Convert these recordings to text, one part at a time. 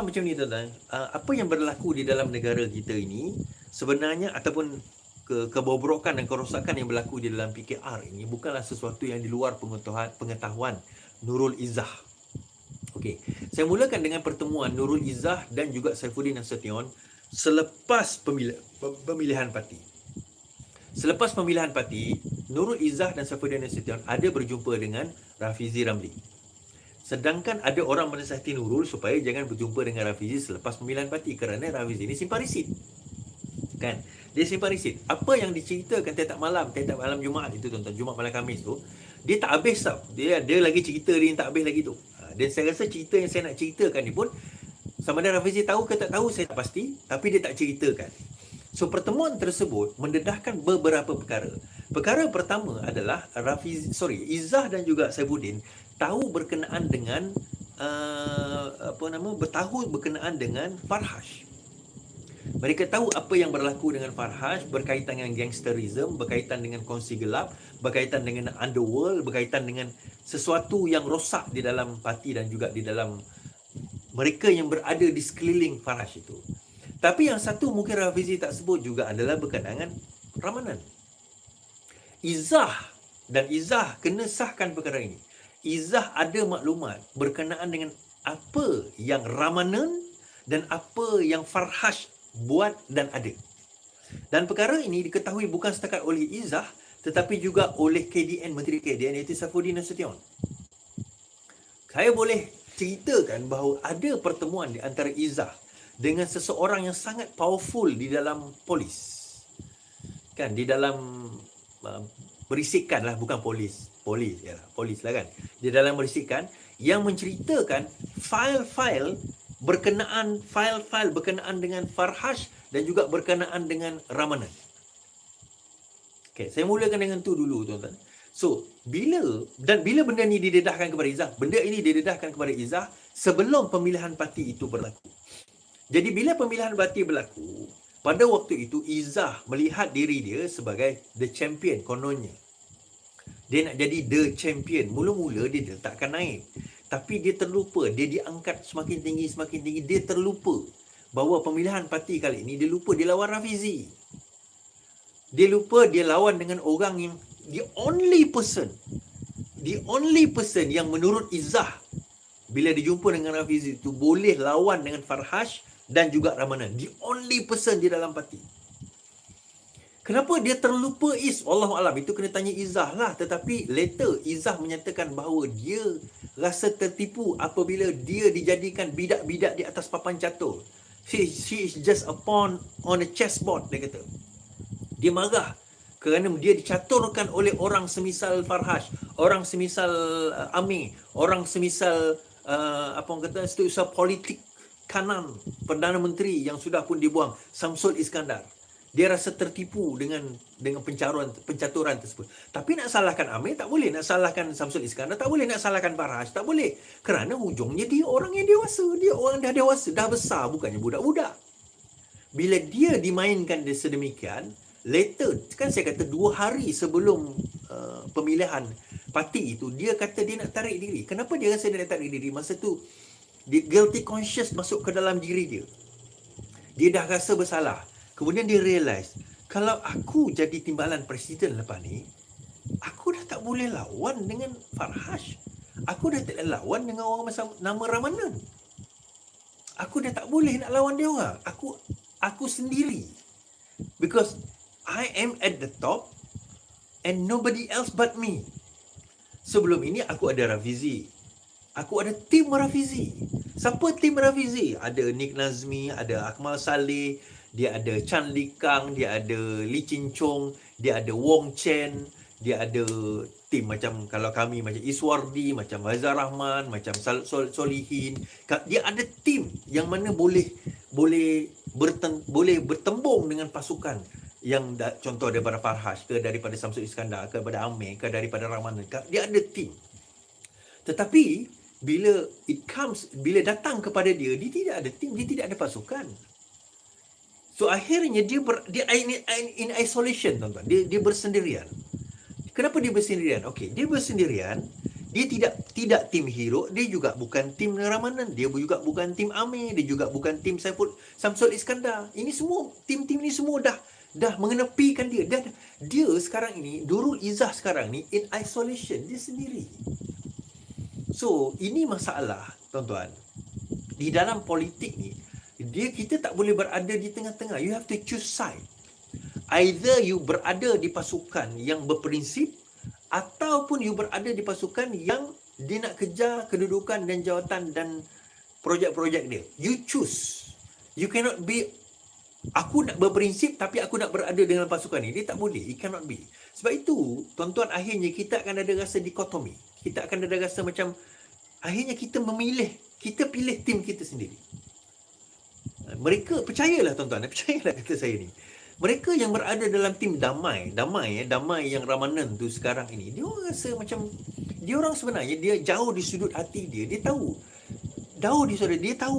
faham macam ni tuan-tuan, apa yang berlaku di dalam negara kita ini sebenarnya, ataupun kebobrokan dan kerosakan yang berlaku di dalam PKR ini bukanlah sesuatu yang di luar pengetahuan Nurul Izzah. Okey, saya mulakan dengan pertemuan Nurul Izzah dan juga Saifuddin Nasution selepas pemilihan parti. Selepas pemilihan parti, Nurul Izzah dan Saifuddin Nasution ada berjumpa dengan Rafizi Ramli. Sedangkan ada orang menasihati Nurul supaya jangan berjumpa dengan Rafizi selepas pemilihan parti kerana Rafizi ini simpan risit. Kan? Dia simpan risit. Apa yang diceritakan tiap malam Jumaat itu tuan-tuan, Jumaat malam Khamis tu, dia tak habis tau. Dia lagi cerita dia yang tak habis lagi tu. Dan saya rasa cerita yang saya nak ceritakan ni pun, sama ada Rafizi tahu ke tak tahu saya tak pasti, tapi dia tak ceritakan. So pertemuan tersebut mendedahkan beberapa perkara. Perkara pertama adalah Izzah dan juga Saifuddin tahu berkenaan dengan berkenaan dengan Farhash. Mereka tahu apa yang berlaku dengan Farhash berkaitan dengan gangsterism, berkaitan dengan kongsi gelap, berkaitan dengan underworld, berkaitan dengan sesuatu yang rosak di dalam parti dan juga di dalam mereka yang berada di sekeliling Farhash itu. Tapi yang satu mungkin Rafizi tak sebut juga adalah berkenaan dengan Ramanan. Izzah kena sahkan perkara ini. Izzah ada maklumat berkenaan dengan apa yang Ramanan dan apa yang Farhash buat dan ada. Dan perkara ini diketahui bukan setakat oleh Izzah tetapi juga oleh KDN, Menteri KDN iaitu Saifuddin Nasution. Saya boleh ceritakan bahawa ada pertemuan di antara Izzah dengan seseorang yang sangat powerful di dalam polis. Kan, di dalam berisikan lah, bukan polis lah kan. Di dalam berisikan yang menceritakan file-file berkenaan dengan Farhash dan juga berkenaan dengan Ramanan. Okay, saya mulakan dengan tu dulu tuan-tuan. So, bila benda ni didedahkan kepada Izzah, benda ini didedahkan kepada Izzah sebelum pemilihan parti itu berlaku. Jadi bila pemilihan parti berlaku, pada waktu itu Izzah melihat diri dia sebagai the champion kononnya. Dia nak jadi the champion. Mula-mula dia takkan naik. Tapi dia terlupa. Dia diangkat semakin tinggi. Dia terlupa bahawa pemilihan parti kali ini, dia lupa dia lawan Rafizi. Dia lupa dia lawan dengan orang yang the only person yang menurut Izzah bila dia jumpa dengan Rafizi itu boleh lawan dengan Farhash dan juga Ramanan. The only person di dalam parti. Kenapa dia terlupa Wallahualam, itu kena tanya Izzah lah. Tetapi later Izzah menyatakan bahawa dia rasa tertipu apabila dia dijadikan bidak-bidak di atas papan catur. She is just a pawn on a chessboard, dia kata. Dia marah kerana dia dicaturkan oleh orang semisal Farhash, orang semisal Amir, orang semisal setiausaha politik kanan Perdana Menteri yang sudah pun dibuang, Samsul Iskandar. Dia rasa tertipu dengan pencaturan tersebut. Tapi nak salahkan Amir tak boleh, nak salahkan Samsul Iskandar tak boleh, nak salahkan Farhash tak boleh. Kerana hujungnya dia orang yang dewasa, dia orang dah dewasa, dah besar, bukannya budak-budak. Bila dia dimainkan sedemikian, later, kan saya kata 2 hari sebelum pemilihan parti itu, dia kata dia nak tarik diri. Kenapa dia rasa dia nak tarik diri? Masa tu dia guilty conscious masuk ke dalam diri dia. Dia dah rasa bersalah. Kemudian dia realise, kalau aku jadi timbalan presiden lepas ni, aku dah tak boleh lawan dengan Farhash. Aku dah tak boleh lawan dengan orang macam nama Ramanan. Aku dah tak boleh nak lawan dia orang. Aku sendiri. Because I am at the top and nobody else but me. Sebelum ini aku ada Rafizi. Aku ada tim Rafizi. Siapa tim Rafizi? Ada Nick Nazmi, ada Akmal Saleh, dia ada Chan Lee Kang, dia ada Lee Chin Chong, dia ada Wong Chen, dia ada tim macam kalau kami macam Iswardi, macam Azhar Rahman, macam Solihin. Dia ada tim yang mana boleh bertembung dengan pasukan yang contoh daripada Farhash ke, daripada Samsul Iskandar ke, daripada Amir ke, daripada Rahman. Dia ada tim. Tetapi bila datang kepada dia tidak ada tim, dia tidak ada pasukan. So akhirnya dia in isolation, tuan-tuan. Dia bersendirian. Kenapa dia bersendirian? Okey, dia bersendirian Dia tidak tim hero, dia juga bukan tim Ramanan, dia juga bukan tim Amir, dia juga bukan tim Samsul Iskandar. Ini semua tim-tim ni semua dah mengenepikan dia. Dan dia sekarang ini, Nurul Izzah sekarang ni in isolation dia sendiri. So, ini masalah, tuan-tuan. Di dalam politik ni, kita tak boleh berada di tengah-tengah. You have to choose side. Either you berada di pasukan yang berprinsip, ataupun you berada di pasukan yang dia nak kejar kedudukan dan jawatan dan projek-projek dia. You choose. You cannot be, aku nak berprinsip tapi aku nak berada dengan pasukan ni. Dia tak boleh. It cannot be. Sebab itu, tuan-tuan, akhirnya kita akan ada rasa dikotomi. Kita akan ada rasa macam, akhirnya kita pilih tim kita sendiri. Mereka, percayalah tuan-tuan, percayalah kata saya ni. Mereka yang berada dalam tim damai yang Ramanan tu sekarang ini, dia orang rasa macam, dia orang sebenarnya, dia jauh di sudut hati dia tahu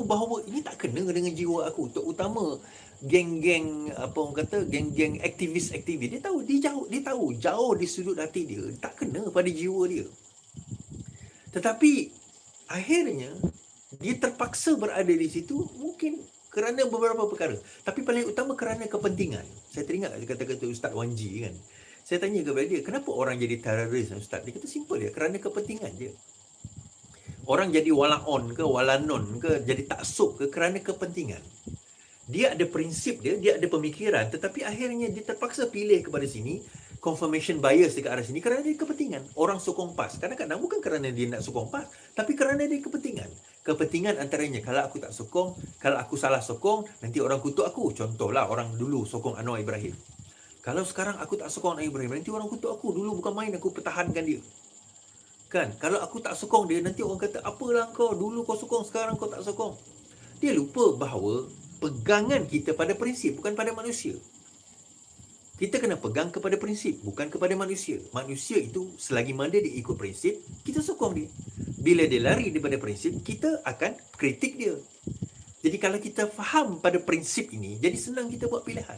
bahawa ini tak kena dengan jiwa aku, terutama geng-geng, geng-geng aktivis. Dia tahu jauh di sudut hati dia, tak kena pada jiwa dia. Tetapi akhirnya dia terpaksa berada di situ, mungkin kerana beberapa perkara. Tapi paling utama kerana kepentingan. Saya teringat kata-kata Ustaz Wanji kan. Saya tanya kepada dia, kenapa orang jadi teroris Ustaz? Dia kata simple dia, kerana kepentingan je. Orang jadi walaon ke, walanon ke, jadi taksub ke, kerana kepentingan. Dia ada prinsip dia ada pemikiran, tetapi akhirnya dia terpaksa pilih kepada sini, confirmation bias dekat arah sini kerana dia kepentingan. Orang sokong PAS. Kadang-kadang bukan kerana dia nak sokong PAS, tapi kerana dia kepentingan. Kepentingan antaranya, kalau aku tak sokong, kalau aku salah sokong, nanti orang kutuk aku. Contohlah, orang dulu sokong Anwar Ibrahim. Kalau sekarang aku tak sokong Anwar Ibrahim, nanti orang kutuk aku. Dulu bukan main aku pertahankan dia. Kan? Kalau aku tak sokong dia, nanti orang kata, apalah kau, dulu kau sokong, sekarang kau tak sokong. Dia lupa bahawa pegangan kita pada prinsip, bukan pada manusia. Kita kena pegang kepada prinsip, bukan kepada manusia. Manusia itu, selagi mana dia ikut prinsip, kita sokong dia. Bila dia lari daripada prinsip, kita akan kritik dia. Jadi kalau kita faham pada prinsip ini, jadi senang kita buat pilihan.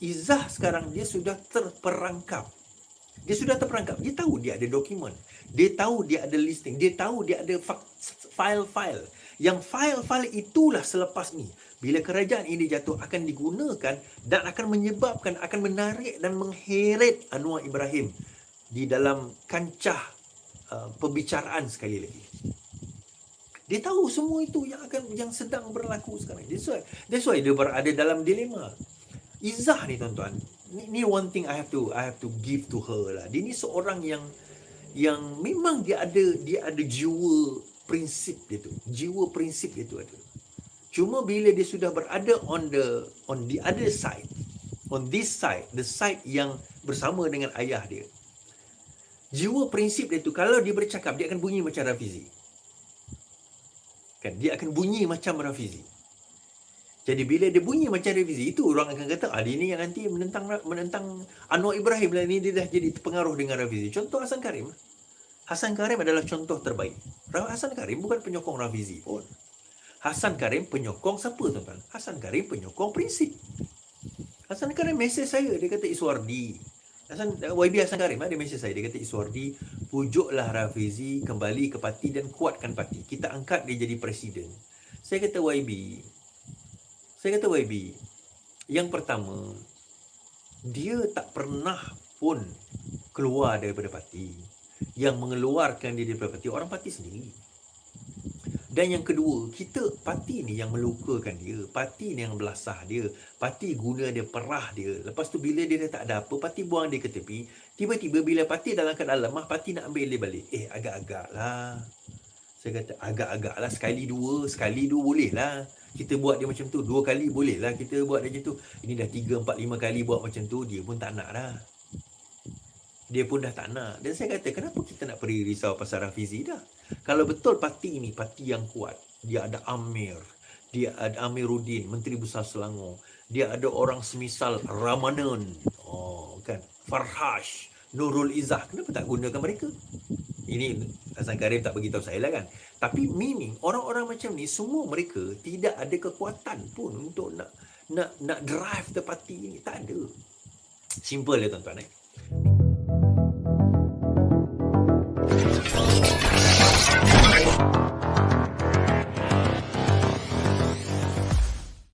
Izzah sekarang, dia sudah terperangkap. Dia tahu dia ada dokumen. Dia tahu dia ada listing. Dia tahu dia ada file-file. Yang file-file itulah selepas ni, bila kerajaan ini jatuh, akan digunakan dan akan menyebabkan, akan menarik dan mengheret Anwar Ibrahim di dalam kancah pembicaraan sekali lagi. Dia tahu semua itu yang sedang berlaku sekarang. That's why dia berada dalam dilema. Izzah ni tuan-tuan, ni one thing I have to give to her lah. Dia ni seorang yang memang dia ada jiwa prinsip dia tu. Jiwa prinsip dia tu ada. Cuma bila dia sudah berada on the other side, on this side, the side yang bersama dengan ayah dia, jiwa prinsip dia tu, kalau dia bercakap, dia akan bunyi macam Rafizi. Kan? Dia akan bunyi macam Rafizi. Jadi bila dia bunyi macam Rafizi, itu orang akan kata, dia ni yang nanti menentang Anwar Ibrahim lah, ni dia dah jadi terpengaruh dengan Rafizi. Contoh Hasan Karim. Hasan Karim adalah contoh terbaik. Hasan Karim bukan penyokong Rafizi pun. Hasan Karim penyokong siapa tuan-tuan? Hasan Karim penyokong prinsip. Hasan Karim mesej saya, dia kata Iswardi. YB Hasan Karim dia mesej saya, dia kata Iswardi, pujuklah Rafizi kembali ke parti dan kuatkan parti. Kita angkat dia jadi presiden. Saya kata YB, yang pertama, dia tak pernah pun keluar daripada parti. Yang mengeluarkan dia daripada parti, orang parti sendiri. Dan yang kedua, parti ni yang melukakan dia, parti ni yang belasah dia, parti guna dia, perah dia. Lepas tu bila dia dah tak ada apa, parti buang dia ke tepi. Tiba-tiba bila parti dalam keadaan lemah, parti nak ambil dia balik. Agak-agak lah. Saya kata agak-agak lah, sekali dua boleh lah. Kita buat dia macam tu, 2 kali boleh lah kita buat dia macam tu. Ini dah 3, 4, 5 kali buat macam tu, dia pun tak nak dah. Dia pun dah tak nak. Dan saya kata, kenapa kita nak pergi risau pasal Rafizi dah? Kalau betul parti ini parti yang kuat, dia ada Amir, dia ada Amiruddin, Menteri Besar Selangor, dia ada orang semisal Ramanan, kan, Farhash, Nurul Izzah, kenapa tak gunakan mereka? Ini Hasan Karim tak beritahu saya lah kan. Tapi meaning orang-orang macam ni, semua mereka tidak ada kekuatan pun untuk nak drive the party ni. Tak ada. Simple lah tuan-tuan